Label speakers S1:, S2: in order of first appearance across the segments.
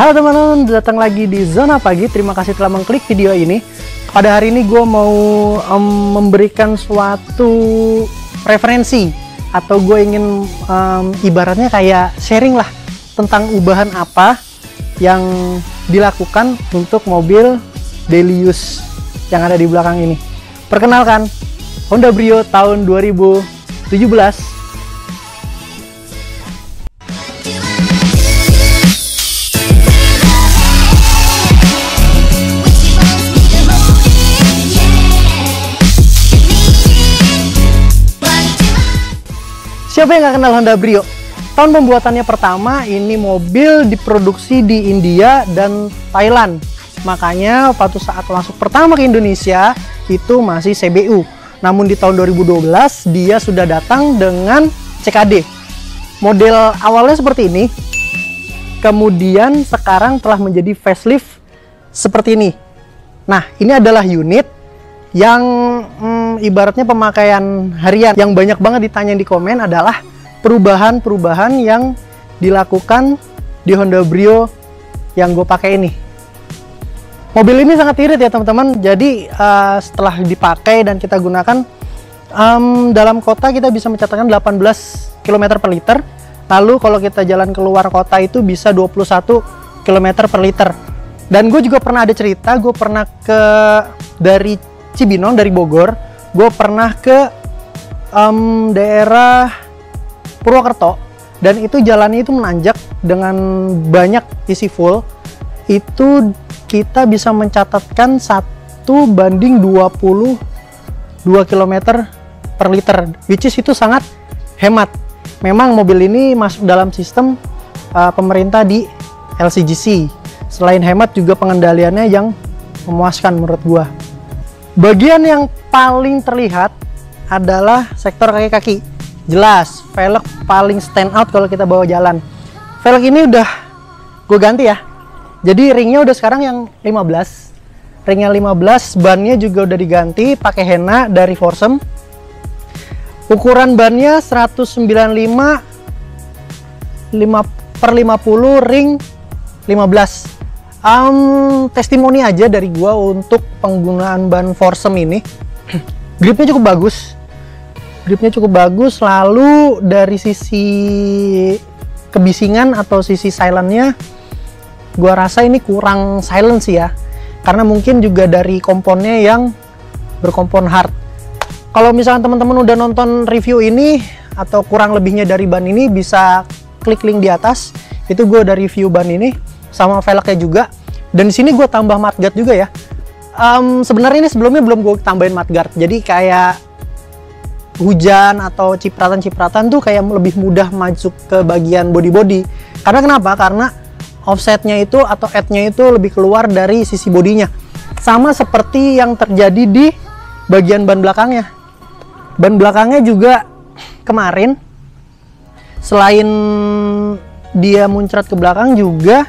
S1: Halo teman-teman, datang lagi di Zona Pagi. Terima kasih telah mengklik video ini. Pada hari ini gue mau memberikan suatu referensi, atau gue ingin ibaratnya kayak sharing lah tentang ubahan apa yang dilakukan untuk mobil daily use yang ada di belakang ini. Perkenalkan, Honda Brio tahun 2017. Siapa yang nggak kenal Honda Brio? Tahun pembuatannya pertama, ini mobil diproduksi di India dan Thailand. Makanya waktu saat masuk pertama ke Indonesia, itu masih CBU. Namun di tahun 2012, dia sudah datang dengan CKD. Model awalnya seperti ini. Kemudian sekarang telah menjadi facelift seperti ini. Nah, ini adalah unit yang ibaratnya pemakaian harian. Yang banyak banget ditanya di komen adalah perubahan-perubahan yang dilakukan di Honda Brio yang gue pakai ini. Mobil ini sangat irit ya teman-teman. Jadi setelah dipakai dan kita gunakan dalam kota, kita bisa mencatatkan 18 km per liter. Lalu kalau kita jalan keluar kota itu bisa 21 km per liter. Dan gue juga pernah ada cerita, gue pernah dari Cibinong, dari Bogor, gue pernah ke daerah Purwokerto, dan itu jalannya itu menanjak dengan banyak isi full. Itu kita bisa mencatatkan 1:22 km per liter, which is itu sangat hemat. Memang mobil ini masuk dalam sistem pemerintah di LCGC. Selain hemat, juga pengendaliannya yang memuaskan menurut gua. Bagian yang paling terlihat adalah sektor kaki-kaki. Jelas, velg paling stand out kalau kita bawa jalan. Velg ini udah gue ganti ya. Jadi ringnya udah sekarang yang 15. Ringnya 15, bannya juga udah diganti pakai Hena dari Forsem. Ukuran bannya 195 5/50, ring 15. Testimoni aja dari gua untuk penggunaan ban Forsem ini. Gripnya cukup bagus. Lalu dari sisi kebisingan atau sisi silentnya, gua rasa ini kurang silent sih ya, karena mungkin juga dari komponnya yang berkompon hard. Kalau misalnya teman-teman udah nonton review ini atau kurang lebihnya dari ban ini, bisa klik link di atas. Itu gue udah review ban ini sama velgnya juga. Dan di sini gue tambah mudguard juga ya. Sebenarnya ini sebelumnya belum gue tambahin mudguard. Jadi kayak hujan atau cipratan-cipratan tuh kayak lebih mudah masuk ke bagian body-body. Karena kenapa? Karena offsetnya itu atau edge-nya itu lebih keluar dari sisi bodinya. Sama seperti yang terjadi di bagian ban belakangnya. Ban belakangnya juga kemarin, selain dia muncrat ke belakang, juga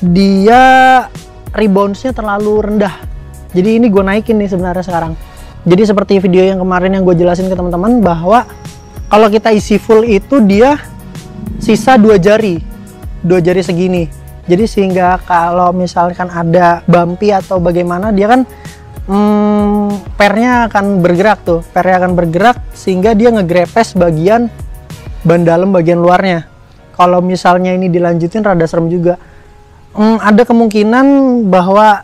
S1: dia reboundsnya terlalu rendah. Jadi ini gue naikin nih sebenarnya sekarang. Jadi seperti video yang kemarin yang gue jelasin ke teman-teman, bahwa kalau kita isi full itu dia sisa 2 jari segini. Jadi sehingga kalau misalkan ada bumpy atau bagaimana, dia kan pernya akan bergerak sehingga dia ngegrepes bagian ban dalam, bagian luarnya. Kalau misalnya ini dilanjutin rada serem juga. Ada kemungkinan bahwa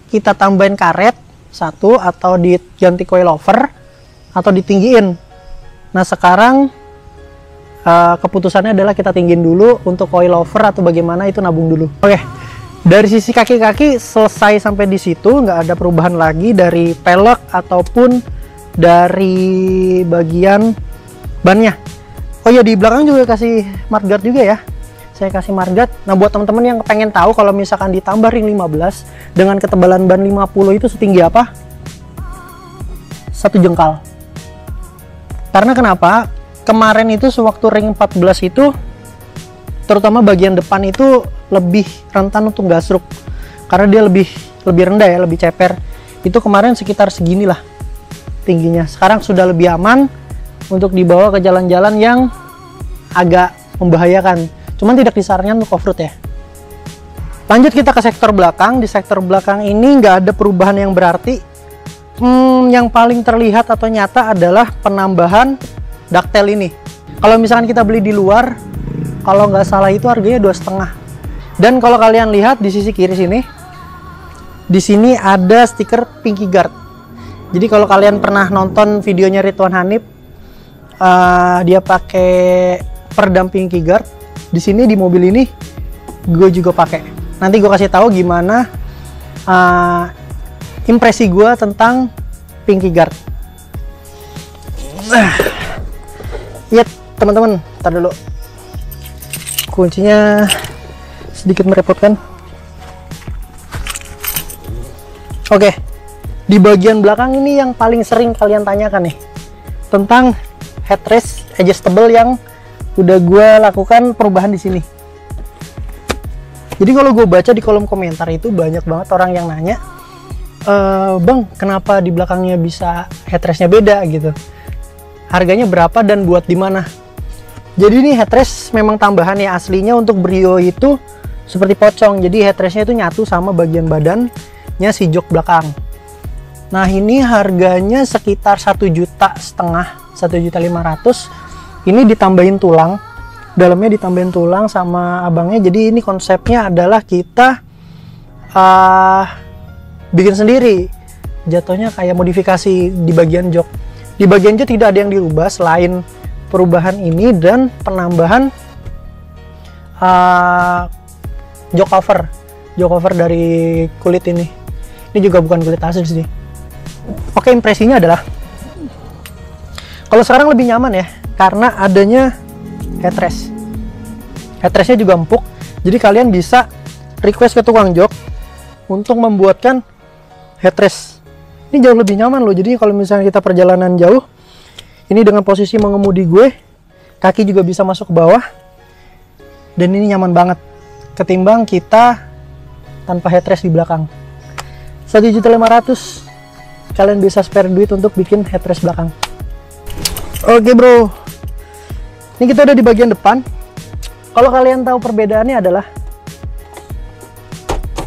S1: kita tambahin karet satu, atau diganti coilover, atau ditinggiin. Nah sekarang keputusannya adalah kita tinggiin dulu. Untuk coilover atau bagaimana itu nabung dulu. Oke, dari sisi kaki-kaki selesai sampai di situ, nggak ada perubahan lagi dari pelek ataupun dari bagian bannya. Oh ya, di belakang juga kasih mudguard juga ya. Saya kasih mudguard. Nah buat teman-teman yang pengen tahu kalau misalkan ditambah ring 15 dengan ketebalan ban 50 itu setinggi apa? 1 jengkal. Karena kenapa? Kemarin itu sewaktu ring 14 itu, terutama bagian depan itu lebih rentan untuk gasruk. Karena dia lebih rendah ya, lebih ceper. Itu kemarin sekitar seginilah tingginya. Sekarang sudah lebih aman untuk dibawa ke jalan-jalan yang agak membahayakan. Cuman tidak disarankan untuk off-road ya. Lanjut kita ke sektor belakang. Di sektor belakang ini nggak ada perubahan yang berarti. Yang paling terlihat atau nyata adalah penambahan ductile ini. Kalau misalkan kita beli di luar, kalau nggak salah itu harganya 2,5. Dan kalau kalian lihat di sisi kiri sini, di sini ada stiker Pinky Guard. Jadi kalau kalian pernah nonton videonya Ridwan Hanif, dia pakai peredam Pinky Guard. Di sini di mobil ini gue juga pakai. Nanti gue kasih tahu gimana impresi gue tentang Pinky Guard. Ya teman-teman, ntar dulu, kuncinya sedikit merepotkan. Oke, di bagian belakang ini yang paling sering kalian tanyakan nih, tentang headrest adjustable yang udah gue lakukan perubahan di sini. Jadi kalau gue baca di kolom komentar itu banyak banget orang yang nanya, Bang, kenapa di belakangnya bisa headrestnya beda gitu? Harganya berapa dan buat di mana? Jadi ini headrest memang tambahan ya, aslinya untuk Brio itu seperti pocong. Jadi headrestnya itu nyatu sama bagian badannya si jok belakang. Nah ini harganya sekitar 1,5 juta, 1.500.000. Ini ditambahin tulang, dalamnya ditambahin tulang sama abangnya. Jadi ini konsepnya adalah kita bikin sendiri, jatuhnya kayak modifikasi di bagian jok. Di bagian jok tidak ada yang dirubah selain perubahan ini dan penambahan jok cover dari kulit ini. Ini juga bukan kulit asli sih. Oke, impresinya adalah kalau sekarang lebih nyaman ya, karena adanya headrest. Headrestnya juga empuk, jadi kalian bisa request ke tukang jok untuk membuatkan headrest. Ini jauh lebih nyaman loh. Jadi kalau misalnya kita perjalanan jauh, ini dengan posisi mengemudi gue, kaki juga bisa masuk ke bawah, dan ini nyaman banget ketimbang kita tanpa headrest di belakang. 1.500.000 kalian bisa spare duit untuk bikin headrest belakang. Oke bro, ini kita udah di bagian depan. Kalau kalian tahu perbedaannya adalah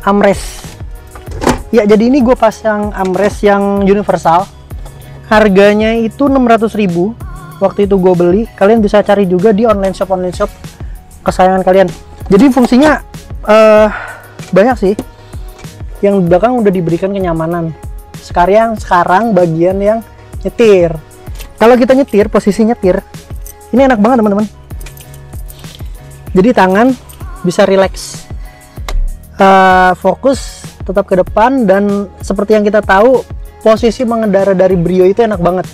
S1: armrest. Ya, jadi ini gue pasang armrest yang universal. Harganya itu 600.000 waktu itu gue beli. Kalian bisa cari juga di online shop kesayangan kalian. Jadi fungsinya banyak sih. Yang di belakang udah diberikan kenyamanan. Sekarang bagian yang nyetir. Kalau kita nyetir, posisi nyetir, ini enak banget teman-teman. Jadi tangan bisa relax, fokus tetap ke depan, dan seperti yang kita tahu, posisi mengendara dari Brio itu enak banget.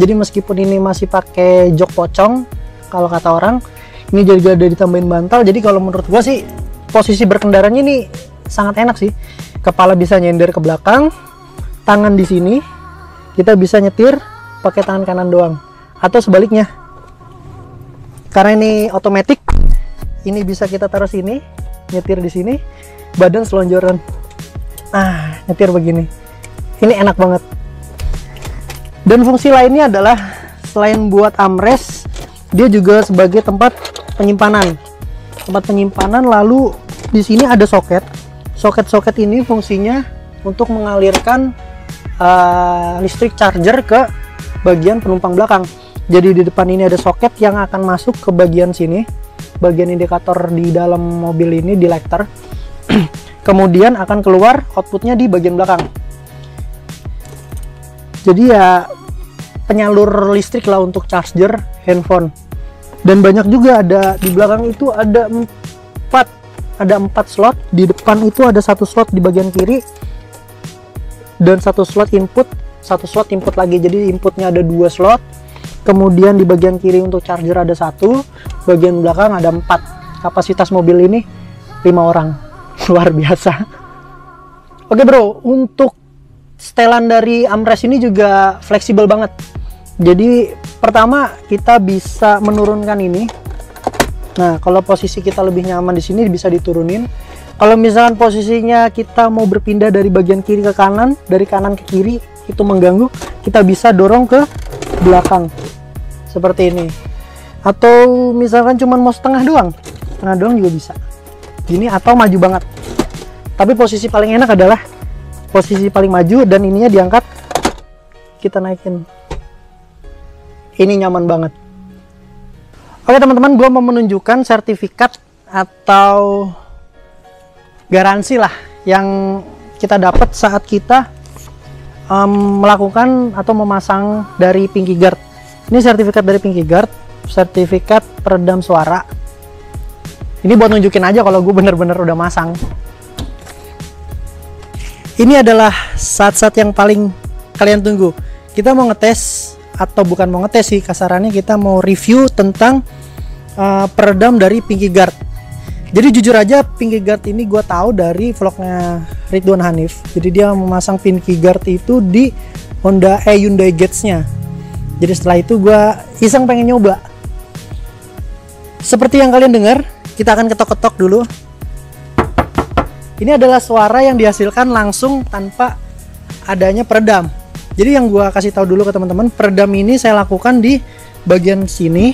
S1: Jadi meskipun ini masih pakai jok pocong, kalau kata orang, ini juga udah ditambahin bantal. Jadi kalau menurut gua sih, posisi berkendaranya ini sangat enak sih. Kepala bisa nyender ke belakang, tangan di sini, kita bisa nyetir pakai tangan kanan doang, atau sebaliknya. Karena ini otomatis, ini bisa kita taruh sini, nyetir di sini, badan selonjoran. Nah, nyetir begini. Ini enak banget. Dan fungsi lainnya adalah selain buat armrest, dia juga sebagai tempat penyimpanan. Tempat penyimpanan, lalu di sini ada soket. Soket-soket ini fungsinya untuk mengalirkan listrik charger ke bagian penumpang belakang. Jadi di depan ini ada soket yang akan masuk ke bagian sini, bagian indikator di dalam mobil ini, di lighter. Kemudian akan keluar outputnya di bagian belakang. Jadi ya penyalur listrik lah untuk charger handphone. Dan banyak juga ada di belakang itu ada 4 slot. Di depan itu ada 1 slot di bagian kiri dan 1 slot input, 1 slot input lagi. Jadi inputnya ada 2 slot. Kemudian di bagian kiri untuk charger ada 1, bagian belakang ada 4. Kapasitas mobil ini 5 orang. Luar biasa. Oke bro, untuk setelan dari armrest ini juga fleksibel banget. Jadi pertama kita bisa menurunkan ini. Nah, kalau posisi kita lebih nyaman di sini bisa diturunin. Kalau misalkan posisinya kita mau berpindah dari bagian kiri ke kanan, dari kanan ke kiri, itu mengganggu, kita bisa dorong ke belakang seperti ini. Atau misalkan cuma mau setengah doang juga bisa gini, atau maju banget. Tapi posisi paling enak adalah posisi paling maju dan ininya diangkat, kita naikin. Ini nyaman banget. Oke teman-teman, gue mau menunjukkan sertifikat atau garansi lah yang kita dapat saat kita melakukan atau memasang dari Pinky Guard. Ini sertifikat dari Pinky Guard, sertifikat peredam suara. Ini buat nunjukin aja kalau gue bener-bener udah masang. Ini adalah saat-saat yang paling kalian tunggu. Kita mau ngetes, atau bukan mau ngetes sih, kasarannya kita mau review tentang peredam dari Pinky Guard. Jadi jujur aja Pinky Guard ini gue tahu dari vlognya Ridwan Hanif. Jadi dia memasang Pinky Guard itu di Honda Hyundai Getz-nya. Jadi setelah itu gue iseng pengen nyoba. Seperti yang kalian dengar, kita akan ketok-ketok dulu. Ini adalah suara yang dihasilkan langsung tanpa adanya peredam. Jadi yang gue kasih tahu dulu ke teman-teman, peredam ini saya lakukan di bagian sini,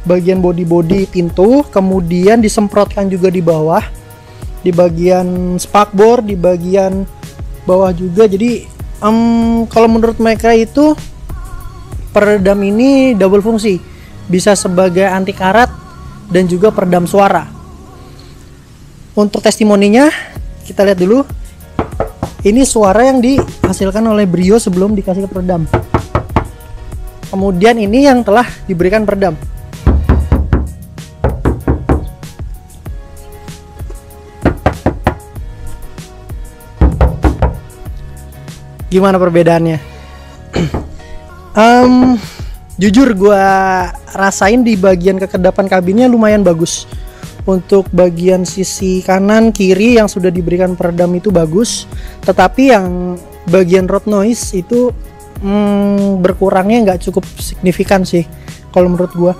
S1: bagian bodi-bodi pintu, kemudian disemprotkan juga di bawah, di bagian spakbor, di bagian bawah juga. Jadi kalau menurut mereka itu peredam ini double fungsi, bisa sebagai anti karat dan juga peredam suara. Untuk testimoninya kita lihat dulu. Ini suara yang dihasilkan oleh Brio sebelum dikasih ke peredam. Kemudian ini yang telah diberikan peredam. Gimana perbedaannya? Jujur gue rasain di bagian kekedapan kabinnya lumayan bagus. Untuk bagian sisi kanan kiri yang sudah diberikan peredam itu bagus, tetapi yang bagian road noise itu berkurangnya nggak cukup signifikan sih kalau menurut gua.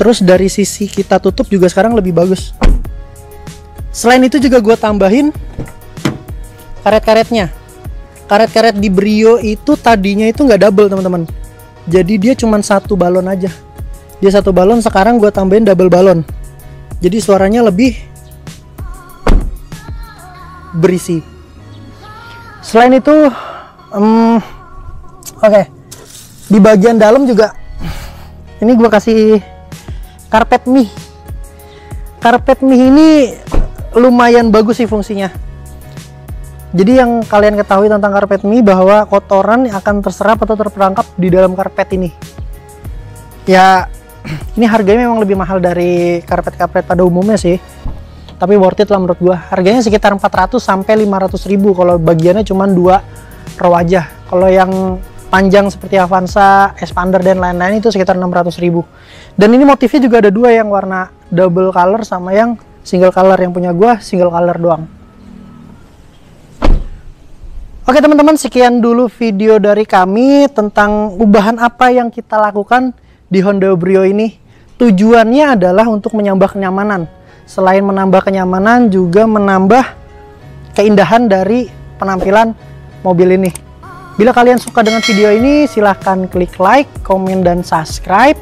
S1: Terus dari sisi kita tutup juga sekarang lebih bagus. Selain itu juga gua tambahin karet-karetnya. Karet-karet di Brio itu tadinya itu nggak double teman-teman, jadi dia cuma satu balon aja. Dia satu balon, sekarang gua tambahin double balon. Jadi suaranya lebih berisi. Selain itu, oke, di bagian dalam juga, ini gue kasih karpet mie. Karpet mie ini lumayan bagus sih fungsinya. Jadi yang kalian ketahui tentang karpet mie bahwa kotoran akan terserap atau terperangkap di dalam karpet ini. Ya, ini harganya memang lebih mahal dari karpet-karpet pada umumnya sih, tapi worth it lah menurut gua. Harganya sekitar 400 sampai 500 ribu kalau bagiannya cuma 2 row aja. Kalau yang panjang seperti Avanza, Expander dan lain-lain itu sekitar 600 ribu. Dan ini motifnya juga ada 2, yang warna double color sama yang single color. Yang punya gua single color doang. Oke teman-teman, sekian dulu video dari kami tentang ubahan apa yang kita lakukan di Honda Brio ini. Tujuannya adalah untuk menambah kenyamanan. Selain menambah kenyamanan, juga menambah keindahan dari penampilan mobil ini. Bila kalian suka dengan video ini, silahkan klik like, komen, dan subscribe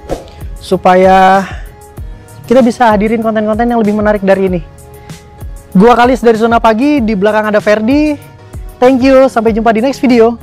S1: supaya kita bisa hadirin konten-konten yang lebih menarik dari ini. Gua Kalis dari Zona Pagi, di belakang ada Ferdi. Thank you, sampai jumpa di next video.